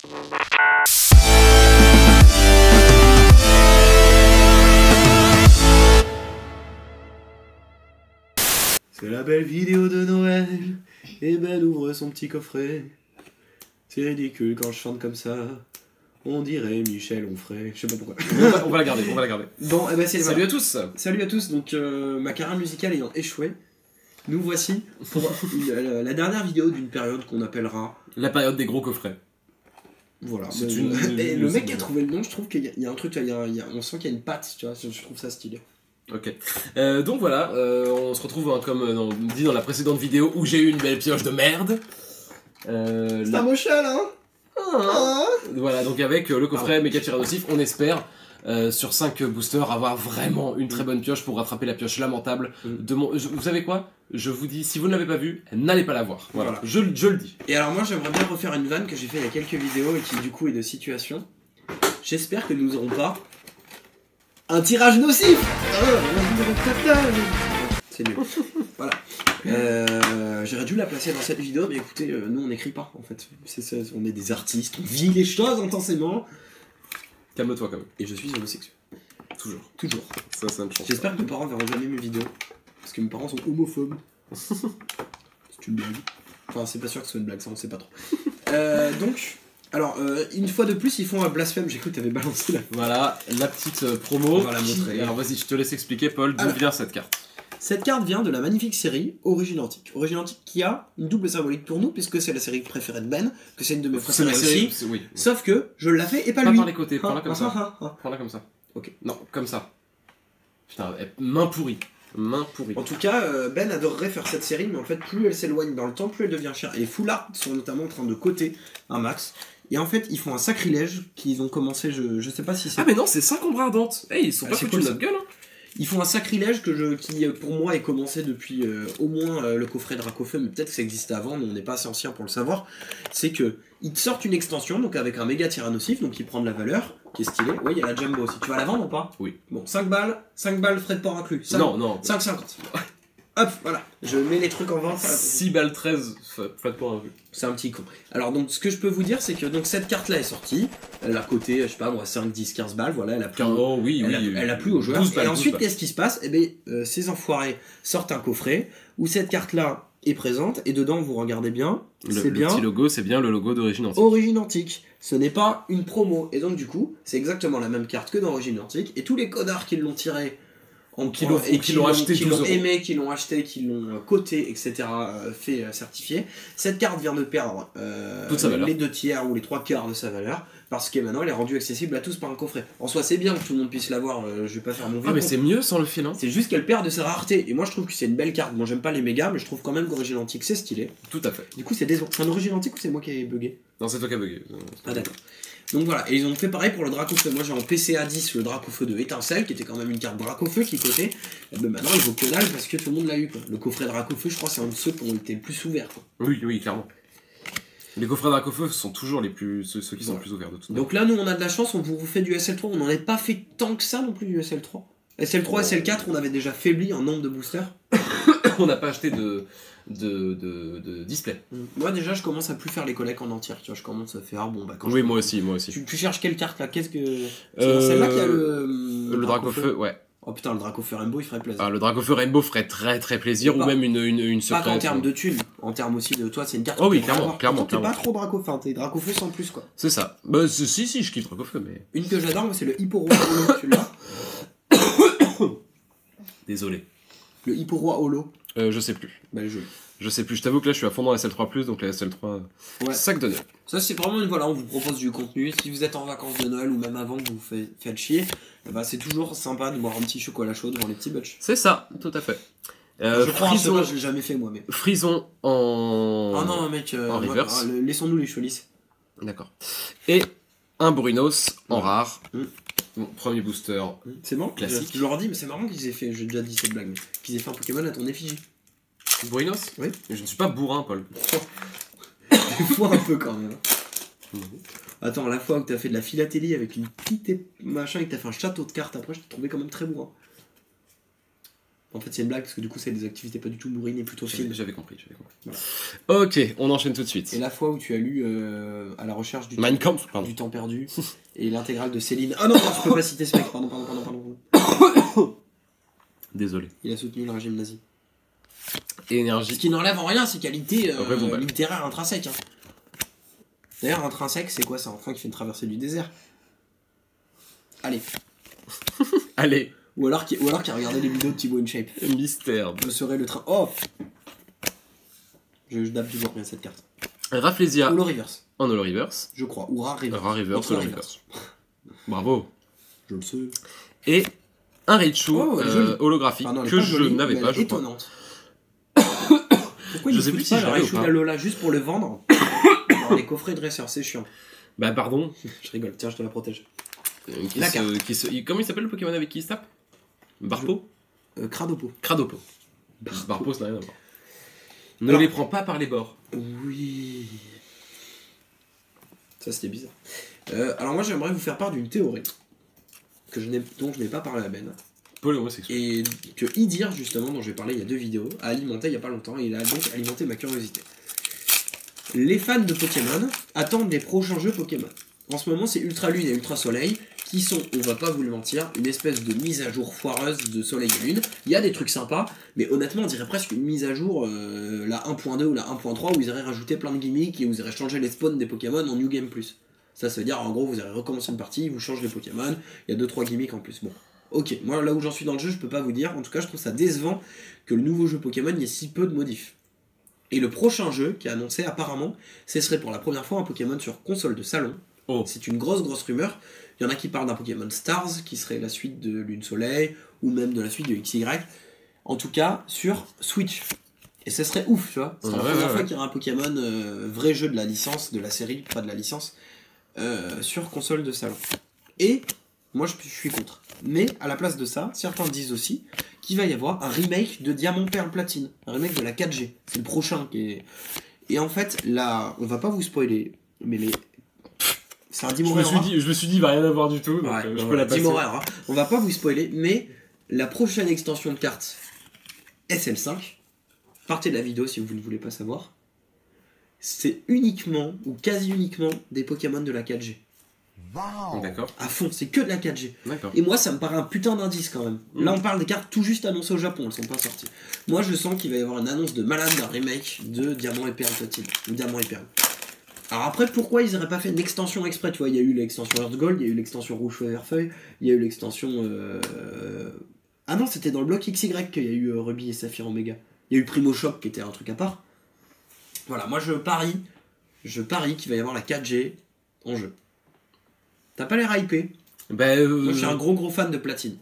C'est la belle vidéo de Noël, et Ben ouvre son petit coffret. C'est ridicule quand je chante comme ça, on dirait Michel Onfray, je sais pas pourquoi. On va la garder, on va la garder. Bon, eh ben c'est Salut à tous. Salut à tous, donc ma carrière musicale ayant échoué, nous voici pour la dernière vidéo d'une période qu'on appellera... La période des gros coffrets. Voilà. C'est Et le mec qui a trouvé le nom, je trouve qu'il y a un truc, on sent qu'il y a une patte, tu vois, je trouve ça stylé. Ok. Donc voilà, on se retrouve hein, comme on dit dans la précédente vidéo où j'ai eu une belle pioche de merde. C'est un mochel, hein. Voilà, donc avec le coffret méga tiré nocif, on espère sur 5 boosters avoir vraiment une très bonne pioche pour rattraper la pioche lamentable de mon... Vous savez quoi? Je vous dis, si vous ne l'avez pas vue, n'allez pas la voir. Voilà. Je le dis. Et alors moi j'aimerais bien refaire une vanne que j'ai fait il y a quelques vidéos et qui du coup est de situation. J'espère que nous n'aurons pas un tirage nocif. C'est nul. Voilà. J'aurais dû la placer dans cette vidéo, mais écoutez, nous on n'écrit pas en fait. On est des artistes, on vit les choses intensément. Calme-toi quand même. Et je suis homosexuel. Toujours. Toujours. Ça ne change pas. J'espère que mes parents verront jamais mes vidéos. Parce que mes parents sont homophobes. C'est une blague. Enfin, c'est pas sûr que ce soit une blague, ça on sait pas trop. Donc, alors, une fois de plus, ils font un blasphème. J'ai cru que t'avais balancé là. Voilà, la petite promo. On va la montrer. Alors vas-y, je te laisse expliquer, Paul, d'où vient cette carte. Cette carte vient de la magnifique série Origine Antique. Origine Antique qui a une double symbolique pour nous, puisque c'est la série préférée de Ben, que c'est une de mes préférées aussi. Oui. Sauf que je l'ai fait et pas Pas lui. par les côtés, prends-la comme ça. Prends-la comme ça. Ok. Non, comme ça. Putain, main pourrie. Main pourrie. En tout cas, Ben adorerait faire cette série, mais en fait, plus elle s'éloigne dans le temps, plus elle devient chère. Et Full Art sont notamment en train de coter un max. Et en fait, ils font un sacrilège qu'ils ont commencé, je sais pas si c'est... Ah mais non, c'est 5 ombres ardentes. Hey, ils sont pas foutus de notre gueule, hein. Ils font un sacrilège qui pour moi est commencé depuis au moins le coffret Dracofeu, mais peut-être que ça existait avant, mais on n'est pas assez ancien pour le savoir. C'est que ils te sortent une extension, donc avec un méga tyrannosif, donc qui prend de la valeur, qui est stylé. Oui, il y a la Jumbo aussi. Tu vas la vendre ou pas? Oui. Bon, 5 balles frais de port inclus. Non. 5,50. Hop, voilà. Je mets les trucs en vente. 6 balles 13, frais de port inclus. C'est un petit con. Alors donc ce que je peux vous dire c'est que donc cette carte là est sortie, elle a coté, je sais pas moi, 5, 10, 15 balles, voilà, elle a plu, elle a plu aux joueurs. Et ensuite qu'est-ce qui se passe? Eh bien ces enfoirés sortent un coffret où cette carte là est présente et dedans vous regardez bien, c'est bien. Le petit logo, c'est bien le logo d'Origine Antique. Origine Antique. Ce n'est pas une promo. Et donc du coup, c'est exactement la même carte que dans Origine Antique et tous les connards qui l'ont tiré qui l'ont acheté, qui l'ont aimé, qui l'ont acheté, qui l'ont coté, etc., fait certifier. Cette carte vient de perdre toute sa valeur. Les 2 tiers ou les 3 quarts de sa valeur, parce que maintenant elle est rendue accessible à tous par un coffret. En soi, c'est bien que tout le monde puisse l'avoir, je vais pas faire mon vieux. Ah, mais c'est mieux sans le fil, hein. C'est juste qu'elle perd de sa rareté. Et moi, je trouve que c'est une belle carte. Moi, j'aime pas les mégas, mais je trouve quand même qu'Origine Antique, c'est stylé. Tout à fait. Du coup, c'est décevant. C'est un Origine Antique ou c'est moi qui ai bugué? Non, c'est toi qui as bugué. Ah, d'accord. Donc voilà, et ils ont fait pareil pour le Dracofeu. Moi j'ai en PCA 10 le Dracofeu de Étincelle, qui était quand même une carte Dracofeu qui cotait. Et ben maintenant il vaut que dalle parce que tout le monde l'a eu, quoi. Le coffret Dracofeu, je crois, c'est un de ceux qui ont été le plus ouverts, quoi. Oui, clairement. Les coffrets Dracofeu sont toujours ceux qui sont les plus ouverts de tout. Donc là, nous on a de la chance, on vous fait du SL3. On n'en est pas fait tant que ça non plus du SL3. SL3, SL4, on avait déjà faibli en nombre de boosters. On n'a pas acheté de display. Moi déjà je commence à plus faire les collects en entière, tu vois, je commence à faire bon bah quand oui, moi aussi. Tu cherches quelle carte là? Qu'est-ce que c'est dans celle-là qu'il y a le Dracofeu, ouais. Oh putain, le Dracofeu Rainbow il ferait plaisir. Ah, le Dracofeu Rainbow ferait très très plaisir, ou même une secrète. Pas qu'en termes de thunes, en termes aussi de toi, c'est une carte. Oh oui, clairement. T'es pas trop Dracofeu, t'es Dracofeu sans plus quoi. C'est ça. Bah si, je kiffe Dracofeu, mais. Une que j'adore, moi c'est le Hippo Roi Holo, tu l'as? Désolé. Le Hippo Roi Holo. Je sais plus. Bah le jeu. Je sais plus, je t'avoue que là je suis à fond dans la SL3+, donc la SL3, ouais. Sac de Noël. Ça c'est vraiment voilà, on vous propose du contenu. Si vous êtes en vacances de Noël ou même avant que vous vous faites chier, bah, c'est toujours sympa de boire un petit chocolat chaud devant les petits butch. C'est ça, tout à fait. Je crois Frison, je l'ai jamais fait moi mais. Frison en... Ah non mec, en reverse. Laissons-nous les cheveux lisses. D'accord. Et un Brunos en rare. Bon, premier booster. C'est bon, classique. Je leur dis, mais c'est marrant qu'ils aient fait, j'ai déjà dit cette blague, mais qu'ils aient fait un Pokémon à ton effigie. Brunos? Oui. Je ne suis pas bourrin, Paul. Des fois un peu quand même. Attends, la fois où t'as fait de la philatélie avec une petite machin et que t'as fait un château de cartes après, je t'ai trouvé quand même très bourrin. En fait, c'est une blague parce que du coup, c'est des activités pas du tout bourrines et plutôt fines. J'avais compris. Voilà. Ok, on enchaîne tout de suite. Et la fois où tu as lu à la recherche du temps perdu et l'intégrale de Céline. Ah non, je peux pas citer ce mec, pardon. Désolé. Il a soutenu le régime nazi. Énergie. Ce qui n'enlève en rien ses qualités littéraires intrinsèques. Hein. D'ailleurs, intrinsèque, c'est quoi? C'est un enfant qui fait une traversée du désert. Allez. Allez. Ou alors qui a regardé les vidéos de Thibaut InShape. Mystère. Je serai le train. Oh. Je dappe du bien cette carte. Rafflesia. Holo Reverse. En Holo Reverse. Je crois. Ou Rare Reverse. Rare Reverse, Holo Reverse. Bravo. Je le sais. Et un Raichu holographique que je n'avais pas, je crois. Étonnante. Pourquoi je sais plus si j'ai le Raichu de la Lola juste pour le vendre dans les coffrets dresseurs, c'est chiant. Bah pardon. Je rigole, tiens, je te la protège. Comment il s'appelle le Pokémon avec qui il se tape? Barpo Cradopo. Barpo, ça n'a rien à voir. Ne les prends pas par les bords. Oui. Ça, c'était bizarre. Alors moi, j'aimerais vous faire part d'une théorie dont je n'ai pas parlé à Ben. Polyhomosexuel. Et que Idir, justement, dont j'ai parlé il y a 2 vidéos, a alimenté il n'y a pas longtemps, et il a donc alimenté ma curiosité. Les fans de Pokémon attendent les prochains jeux Pokémon. En ce moment, c'est Ultra Lune et Ultra Soleil, qui sont, on va pas vous le mentir, une espèce de mise à jour foireuse de Soleil et Lune. Il y a des trucs sympas, mais honnêtement, on dirait presque une mise à jour, la 1.2 ou la 1.3, où ils auraient rajouté plein de gimmicks et où ils auraient changé les spawns des Pokémon en New Game Plus. Ça veut dire, en gros, vous allez recommencer une partie, ils vous changent les Pokémon, il y a 2-3 gimmicks en plus. Bon, ok, moi là où j'en suis dans le jeu, je peux pas vous dire. En tout cas, je trouve ça décevant que le nouveau jeu Pokémon, il y ait si peu de modifs. Et le prochain jeu qui est annoncé, apparemment, ce serait pour la première fois un Pokémon sur console de salon. Oh. C'est une grosse rumeur. Il y en a qui parlent d'un Pokémon Stars, qui serait la suite de Lune Soleil, ou même de la suite de XY. En tout cas, sur Switch. Et ce serait ouf, tu vois. C'est la première fois qu'il y aura un Pokémon vrai jeu de la licence, de la série, pas de la licence, sur console de salon. Et moi, je suis contre. Mais à la place de ça, certains disent aussi qu'il va y avoir un remake de Diamant Perle Platine, un remake de la 4G. C'est le prochain qui est. Et en fait, là, on va pas vous spoiler, mais c'est un Dimorera. Je me suis dit, il va rien avoir du tout. Donc je peux la passer. Dimorera. On va pas vous spoiler, mais la prochaine extension de cartes SL5, partez de la vidéo si vous ne voulez pas savoir, c'est uniquement ou quasi uniquement des Pokémon de la 4G. Wow. D'accord. À fond, c'est que de la 4G. D'accord. Et moi, ça me paraît un putain d'indice quand même. Là, on parle des cartes tout juste annoncées au Japon, elles sont pas sorties. Moi, je sens qu'il va y avoir une annonce de malade d'un remake de Diamant et Perle Platine. Ou Diamant et Perle. Alors après, pourquoi ils n'auraient pas fait une extension exprès? Tu vois, il y a eu l'extension Earth Gold, il y a eu l'extension Rouge Feu Vert Feuille, il y a eu l'extension... Ah non, c'était dans le bloc XY qu'il y a eu Ruby et Saphir Omega. Il y a eu Primo Shock qui était un truc à part. Voilà, moi je parie qu'il va y avoir la 4G en jeu. T'as pas l'air hypé? Moi je suis un gros fan de Platine.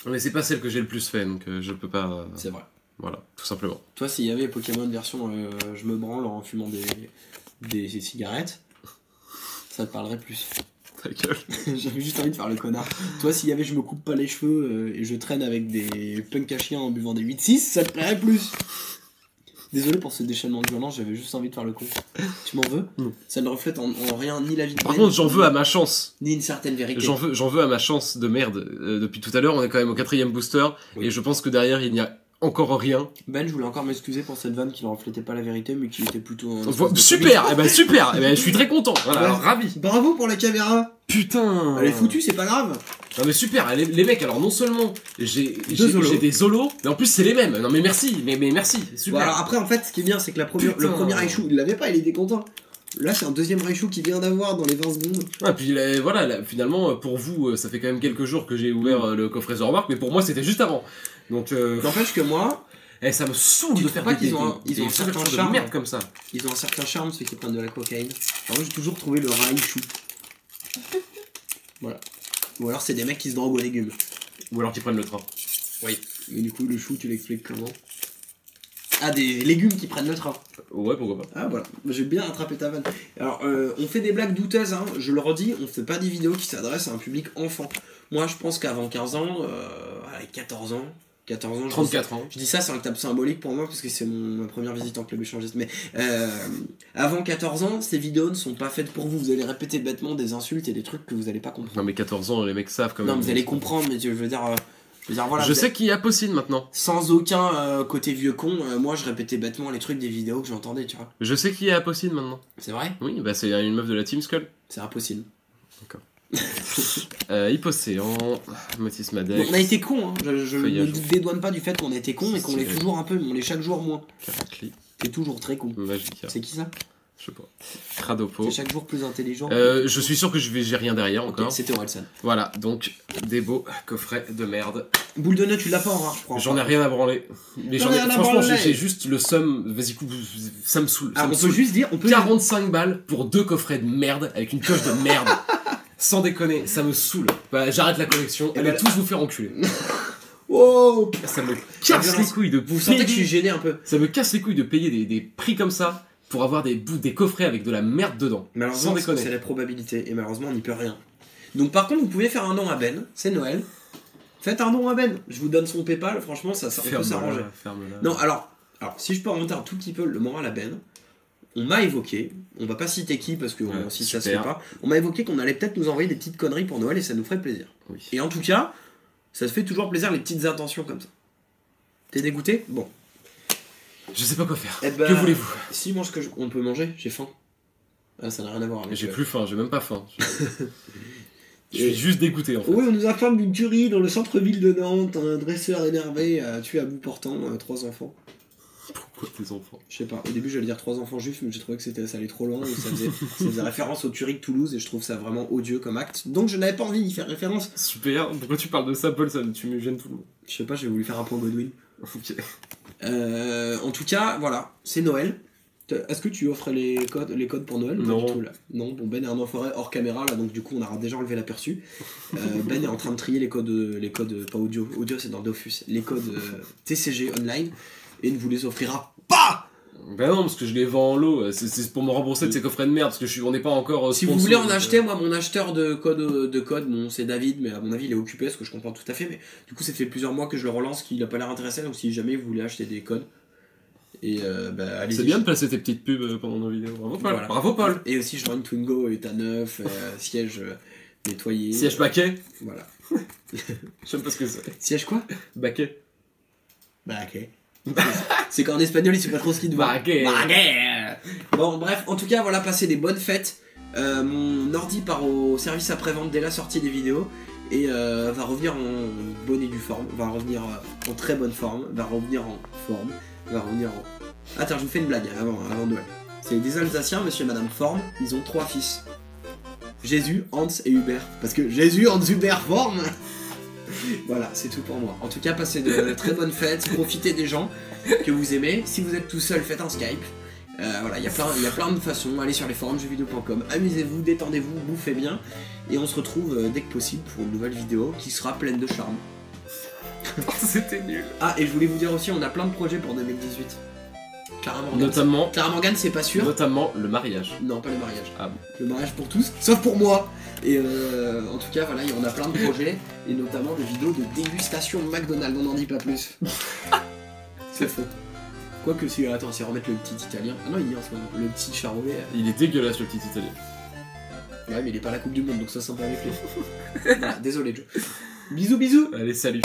Mais c'est pas celle que j'ai le plus fait, donc je peux pas... C'est vrai. Voilà, tout simplement. Toi, s'il y avait Pokémon version je me branle en fumant des cigarettes, ça te parlerait plus. Ta gueule. J'avais juste envie de faire le connard. Toi, s'il y avait je me coupe pas les cheveux et je traîne avec des punks à chiens en buvant des 8-6, ça te plairait plus. Désolé pour ce déchaînement de violence, j'avais juste envie de faire le con. Tu m'en veux? Non. Ça ne reflète en rien ni la vie de Par contre, j'en veux à ma chance. Ni une certaine vérité. J'en veux à ma chance de merde. Depuis tout à l'heure, on est quand même au 4ème booster. Oui. Et je pense que derrière, il n'y a encore rien. Ben, je voulais encore m'excuser pour cette vanne qui ne reflétait pas la vérité, mais qui était plutôt... Super. Eh ben, super. Eh ben, je suis très content. Voilà, alors, ravi. Bravo pour la caméra. Putain. Elle est foutue, c'est pas grave. Non mais super, les mecs, alors non seulement j'ai des Zolos, mais en plus c'est les mêmes. Non mais merci, mais merci, super. Bon, alors après, en fait, ce qui est bien, c'est que le premier Raichu, il l'avait pas, il était content. Là, c'est un deuxième Raichu qui vient d'avoir dans les 20 secondes. Ouais, puis voilà, finalement, pour vous, ça fait quand même quelques jours que j'ai ouvert le coffret The Remark, mais pour moi, c'était juste avant. Donc, n'empêche que moi... ça me saoule de faire ils ont un certain charme de merde comme ça. Ils ont un certain charme, ceux qui prennent de la cocaïne. Alors moi, j'ai toujours trouvé le Raichu. Voilà. Ou alors c'est des mecs qui se droguent aux légumes. Ou alors qui prennent le train. Oui. Mais du coup, le chou, tu l'expliques comment? Ah, des légumes qui prennent le train. Ouais, pourquoi pas. Ah, voilà. J'ai bien attrapé ta vanne. Alors, on fait des blagues douteuses, hein. Je le redis, on fait pas des vidéos qui s'adressent à un public enfant. Moi, je pense qu'avant 15 ans, avec 14 ans, 34 ans. Je dis ça, c'est un tape symbolique pour moi parce que c'est ma première visite en club échangiste. Mais avant 14 ans, ces vidéos ne sont pas faites pour vous. Vous allez répéter bêtement des insultes et des trucs que vous allez pas comprendre. Non, mais 14 ans, les mecs savent quand même. Non, vous allez comprendre, mais je veux dire, Je veux dire, voilà, je sais qu'il y a Possine maintenant. Sans aucun côté vieux con, moi je répétais bêtement les trucs des vidéos que j'entendais, tu vois. Je sais qu'il y a Possine maintenant. C'est vrai? Oui, bah c'est une meuf de la Team Skull. C'est impossible. D'accord. Hypocéan, Motis Madec. Bon, on a été cons, hein. Je ne dédouane pas du fait qu'on a été cons et qu'on l'est toujours un peu, on l'est chaque jour moins. Caracli. T'es toujours très con. Magica. C'est qui ça? Je sais pas. Cradopo. C'est chaque jour plus intelligent. Je suis sûr que j'ai rien derrière encore. C'était Orelsan. Voilà, donc des beaux coffrets de merde. Boule de nœud, tu l'as pas en rare, je crois. J'en ai rien à branler. Mais franchement, j'ai juste le seum. Vas-y, ça me saoule. Ah, on peut juste dire, 45 balles pour 2 coffrets de merde avec une coche de merde. Sans déconner, ça me saoule. Bah, j'arrête la collection et tous vous faire enculer. Wow. Ça me casse les couilles de vous sentez que je suis gêné un peu. Ça me casse les couilles de payer des prix comme ça pour avoir des coffrets avec de la merde dedans. Malheureusement, c'est la probabilité et malheureusement on n'y peut rien. Donc par contre, vous pouvez faire un don à Ben, c'est Noël. Faites un don à Ben. Je vous donne son PayPal, franchement ça on peut s'arranger. Non, alors si je peux remonter un tout petit peu le moral à Ben. On m'a évoqué, on va pas citer qui parce que si ça se fait pas, on m'a évoqué qu'on allait peut-être nous envoyer des petites conneries pour Noël et ça nous ferait plaisir. Oui. Et en tout cas, ça se fait toujours plaisir les petites intentions comme ça. T'es dégoûté? Bon. Je sais pas quoi faire. Que voulez-vous? Si, mange que on peut manger, j'ai faim. Ah, ça n'a rien à voir. J'ai plus faim, j'ai même pas faim. Je suis juste dégoûté en fait. Oui, on nous informe d'une tuerie dans le centre-ville de Nantes. Un dresseur énervé a tué à bout portant 3 enfants. Pourquoi tes enfants? Je sais pas. Au début, j'allais dire 3 enfants juifs, mais j'ai trouvé que ça allait trop loin. Et ça faisait référence aux tueries de Toulouse et je trouve ça vraiment odieux comme acte. Donc je n'avais pas envie d'y faire référence. Super. Pourquoi tu parles de ça, Paul? Tu me gênes tout le monde. Je sais pas, j'ai voulu faire un point Godwin. Ok. En tout cas, voilà, c'est Noël. Est-ce que tu offres les codes pour Noël? Non. Pas du tout, là. Non, bon, Ben est un enfoiré hors caméra, là, donc du coup, on a déjà enlevé l'aperçu. Ben est en train de trier les codes pas audio, c'est dans Dofus, les codes TCG online, et ne vous les offrira pas! Ben non, parce que je les vends en lot, c'est pour me rembourser de ces coffrets de merde, parce que on n'est pas encore si vous voulez en acheter, moi, mon acheteur de code, bon, c'est David, mais à mon avis, il est occupé, ce que je comprends tout à fait, mais du coup, ça fait plusieurs mois que je le relance, qu'il a pas l'air intéressé, donc si jamais vous voulez acheter des codes, et allez-y. C'est bien de placer tes petites pubs pendant nos vidéos. Bravo Paul. Voilà. Bravo Paul. Et aussi je vois une Twingo état neuf, siège nettoyé. Siège baquet. Voilà. Je sais pas ce que c'est. Siège quoi? Baquet. Baquet. C'est qu'en espagnol il sait pas trop ce qu'il doit. Baquet. Bon bref, en tout cas voilà, passez des bonnes fêtes. Mon ordi part au service après-vente dès la sortie des vidéos. Et va revenir en bonne et due forme, va revenir en très bonne forme, va revenir en forme. Va revenir en... Attends, je vous fais une blague avant Noël. C'est des Alsaciens, monsieur et madame Forme, ils ont 3 fils. Jésus, Hans et Hubert. Parce que Jésus, Hans, Hubert, Forme. Voilà, c'est tout pour moi. En tout cas, passez de très bonnes fêtes, profitez des gens que vous aimez. Si vous êtes tout seul, faites un Skype. Voilà, il y a plein de façons. Allez sur les forums jeuxvideo.com, amusez-vous, détendez-vous, bouffez bien. Et on se retrouve dès que possible pour une nouvelle vidéo qui sera pleine de charme. C'était nul. Ah, et je voulais vous dire aussi, on a plein de projets pour 2018. Clara Morgan, c'est pas sûr. Notamment le mariage. Non, pas le mariage. Ah bon. Le mariage pour tous, sauf pour moi. Et en tout cas, voilà, on a plein de projets, et notamment des vidéos de dégustation McDonald's, on n'en dit pas plus. C'est faux. Quoique si, attends, c'est remettre le petit italien. Ah non, il y a en ce moment, le petit charolais. Il est dégueulasse le petit italien. Ouais, mais il est pas à la Coupe du Monde, donc ça sent pas avec les. Voilà, désolé, Joe. Bisous, bisous. Allez, salut.